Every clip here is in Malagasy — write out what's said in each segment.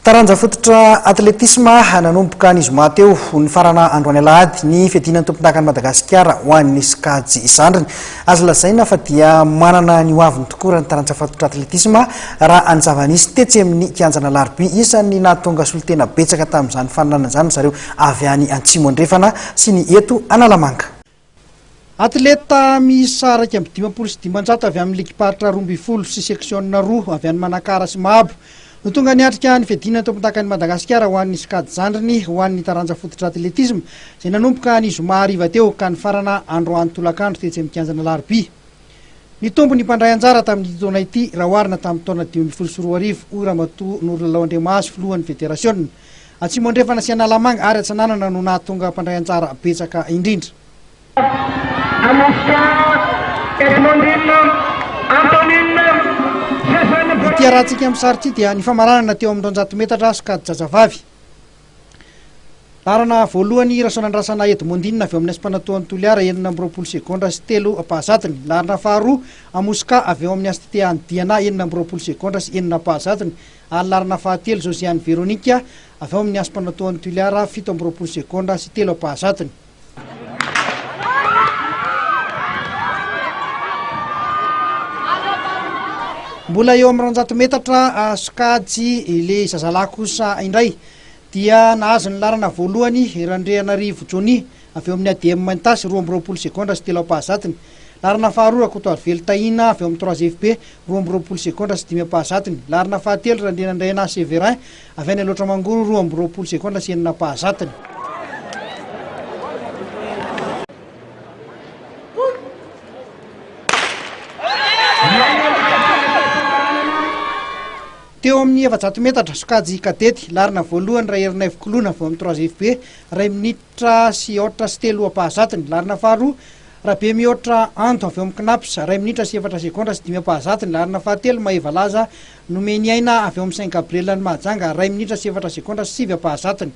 Taranja fototra atletisme nanomboka ny zoma teo ny farana androany alahady ny fiadinan'ny tompondakan'i Madagasikara ho an'ny Skajy Zandriny. Azo lazaina fa dia manana ny hoaviny tokoa raha ny taranja fototra atletisme raha anjavanisy tetsy amin'ny kianjana Alarobia isan'ny nahatonga solitena betsaka tamin'izany faninana izany zareo avy any Antsimo andrefana sy ny eto Analamanga. Atleta miisa 1,5 avy amin'ny ekiparitra 12 sy seksiona 2 avy any Manakara sy Mahabo no tonga niatrika ny fiadinan'ny tompondakan'i Madagasikara ho an'ny Skajy Zandriny ho an'ny taranja fototra atletisme izay nanomboka ny zoma hariva teo ka ny farana androany tolakandro tetsy amin'ny kianjana Alarobia. Ny tombo ny mpandray anjara tamin'ny taona ity raha oharina tamin'ny taona 2024 Ramatoa Norolalao Andriamaso filohan'ny federasiona. Antsimo andrefana sy Analamanga ary Atsananana no nahatonga mpandray anjara betsaka indrindra. Ity arahantsika amin'ny sary ity dia ny famaranana teo amin'ny 200 metatra Skajy Jajavavy. Larana voalohany Rasoanandrasana Edmondine avy amin'ny Aspanatoan'ny Toliara 9 sekondra sy 3 pahazatiny. Larana faharoa Amoska avy eo amin'ny Asitean'ny Diana 9 sekondra sy 4 pahazatiny. Ary larana fahatelo Josiane Veronika avy eo amin'ny Aspanatoan'ny Toliara 17 sekondra sy 3 pahazatiny. Mbola eo amin'ny 200 metatra Skajy ile zazalahy kosa indray dia nahazo ny larana voalohany Randrianarivo Joni avy eo amin'ny ADM Mantasy 12 sekondra sy 3 pahazatiny. Larana faharoa Kotoary Velotahina avy eo amin'ny 3FB 12 sekondra sy 5 pahazatiny. Larana fahatelo Randrianandraina Severin avy any Aloatra Mangoro 12 sekondra sy 4 pahazatiny. Teo amin'ny 700 metatra Skajy kadety larana voalohany Ray Ernef Kolona avy amin'ny 3FB 2 minitra sy 8 sy 3 pahazatiny. Larana faharoa Rabe Mihoatra Anto avy amin'ny Knaps 2 minitra sy 4 sekondra sy 5 pahazatiny. Larana fahatelo Maeva Laza Nomeny Aina avy amin'ny Saint Gabriel ny Mahajanga 2 minitra sy 4 sekondra sy 7 pahazatiny.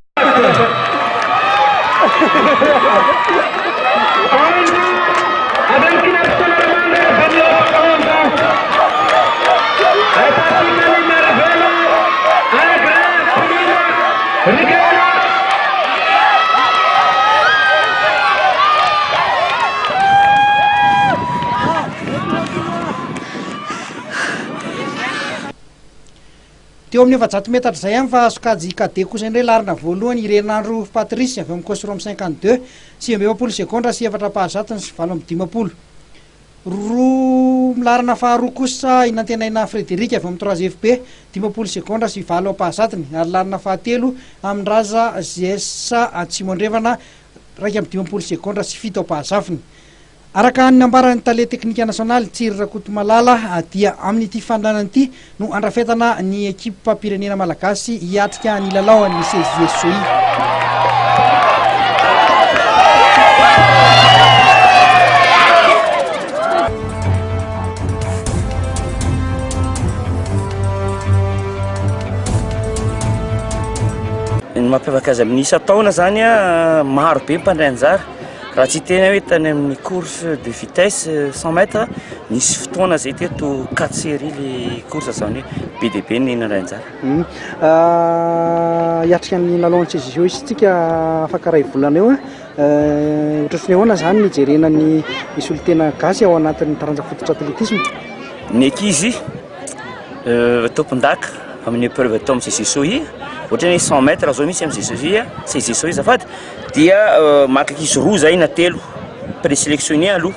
Teo amin'ny 700 metatra izay ihany fa Skajy kadety kosa indray larana voalohany Irenandro Patrice avy amin'ny Kosoro amin'ny 52 sy 20 sekondra sy 4 pahazatiny sy 7 larana faharoa kosa Inantenaina Frederika avy amin'ny 3FB 10 sekondra sy 4 pahazatiny. Ary larana fahatelo Amindraza Zesa Antsimo andrefana 10 sekondra sy 7 pahazafiny. Araka ny nambaran'ny tale teknika nasionaly Tsiry Rakotomalala dia amin'ity fandanana ity no andrafetana ny ekipa pirenena malagasy hiatrika ny lalaon'ny CJSOI. Ny mampiavaka azy amin'ny isa taona zany maro be mpandray anjara. Raha tsy tena hoe tany amin'ny course de vitesse 100 mètres nisy fotoana zay teto 4 séries le course zany hoe be dia be ny nandray anjara. Hiatrika ny lalaon'ny CJSOI isitsika afaka ray volana eo ohatrany ahoana zany nijerena ny solitena gasy ao anatin'ny taranja fototra atletisme. Ny ankizy tompon-daka amin'ny épreuve atao amin'ny CJSOI ohatra hoe 100 mètres zao misy amin'ny CJSOI zafady dia maka ankizy roa zay na telo présélectionné aloha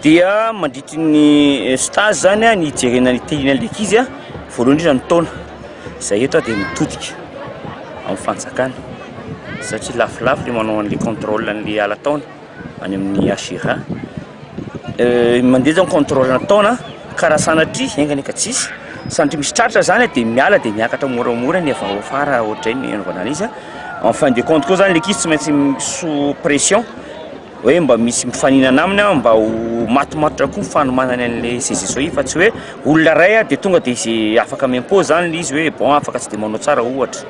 dia mandritra ny stage zany ny hijerena ny tehina le ankizy voalohany indrindra ny taona izay eto dia mitodika amin'ny fanjakana satria lafolafo le manao an'le contrôle an'le ala taona any amin'ny Ashira mandeha zany contrôle na taona karaha sanatry engany ka tsisy sanatry misy tratra zany dia miala dia miakatra moramora ny avao afara ohatray ny anaovana izy en fin de compte koa zany le ankizy tsy maintsy sous pression hoe mba misy mifaninana aminy mba ho matomatotra koa fanomanany an'le CJSOI fa tsy hoe olona ray dia tonga dia izy afaka mimpose zany le izy hoe bon afaka tsy dia manao tsara ohatra.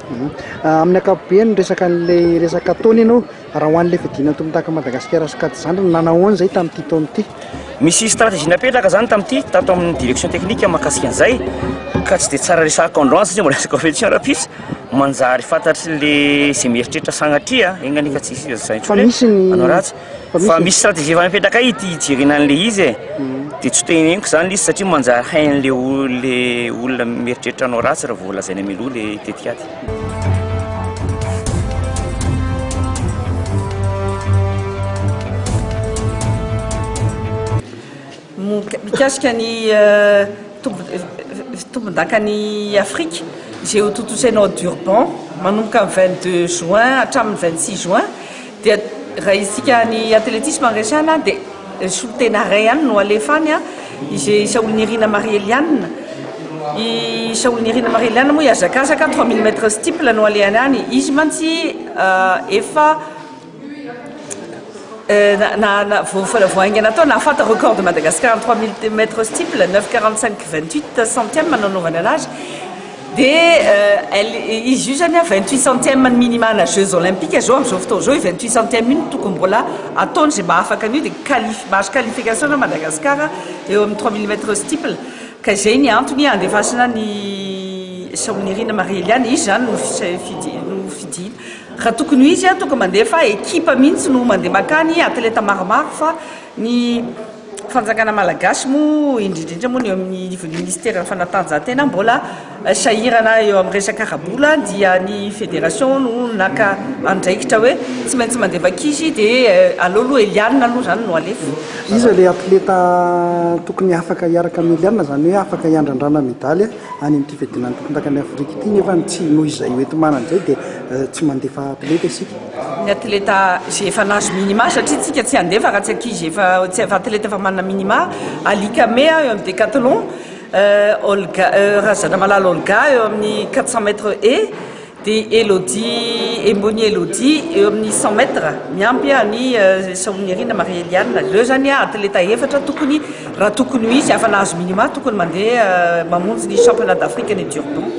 Amin'ny ankapobeny resaka an'le resaka taona ianao raha ho an'le fiadinan'ny tompondakan'i Madagasikara Skajy Zandriny nanahoana zay tamin'ity taona ity? Misy stratégie napetraka zany tamin'ity tato amin'ny direction technique mahakasika an'izay ka tsy de tsara resaka androany satria mbola compétition rapisy manjary fantatry le zay mieritreritra sagnatria egnanika tsisy anao ratsy fa misy stratégie efa mipetraka ity ijerenan'le izy e de tsy teneniko zany le izy satria manjary hain'le olona mieritreritra anao ratsy raha voalazainy amiloha le tetikady. Mikasika ny tombon-dakan'ny Afrique izay ho totosainao Durban manomboka ny 22 juin hatramin'ny 26 juin dia raha isika ny atletisme resana dia solotena ray ihany no alefany a izay Saoly Nirina Marie-Eliane i Saoly Nirina Marie-Eliane moa iazakazaka 3000 mètres steeple no alehany any izy mantsy efa voaingana tao nahafata record de Madagascar 3000 mètres steeple 9,45,28 centièmes mananaovana anazy dia izy io zany a 28 centièmes ny minima na Jeux olympiques zao am'izao fotoana zao 28 centièmes iny tokony mbola ataony zay mahafaka an'io dia mahazo qualification na Madagascar eo amin'ny 3000 mètres steeple ka zay ny antony andefasana ny Saoly Nirina Marie-Eliane izy zany no fidina raha tokony izy a tokony mandefa ekipa mihitsy no mandeha makany atleta maromaro fa ny fanjakana malagasy moa indrindrindra moa ny eo amin'ny ministère fanatanjahantena mbola sahirana eo amin'ny resaka arabola dia ny fédération no naka andraikitra hoe tsy maintsy mandefa ankizy dia aleoloha Eliane aloha zany no alefa izy le atleta tokony afaka hiaraka amin'ny Eliane zany hoe afaka hiandrandrana medaly any amin'ity fedinan'ny tompon-dakan'ny Afrika ity nefa tsy noho izay hoentimana an'izay dia tsy mandefa atleta isika ny atleta zay efa nazo minima satria tsika tsy andefa raha tsy ankizy efa atleta efa manana minima alika me eo amin'ny décathlon Olga Razana Malala Olga eo amin'ny 400 mètres dia Elodie Emboni Elodie eo amin'ny 100 mètres miampy ny Saoly Nirina Marie-Eliane leo zany atleta efatra tokony raha tokony izy afa nahazo minima tokony mandeha mamonjy ny championnat d'Afrique ny Durban.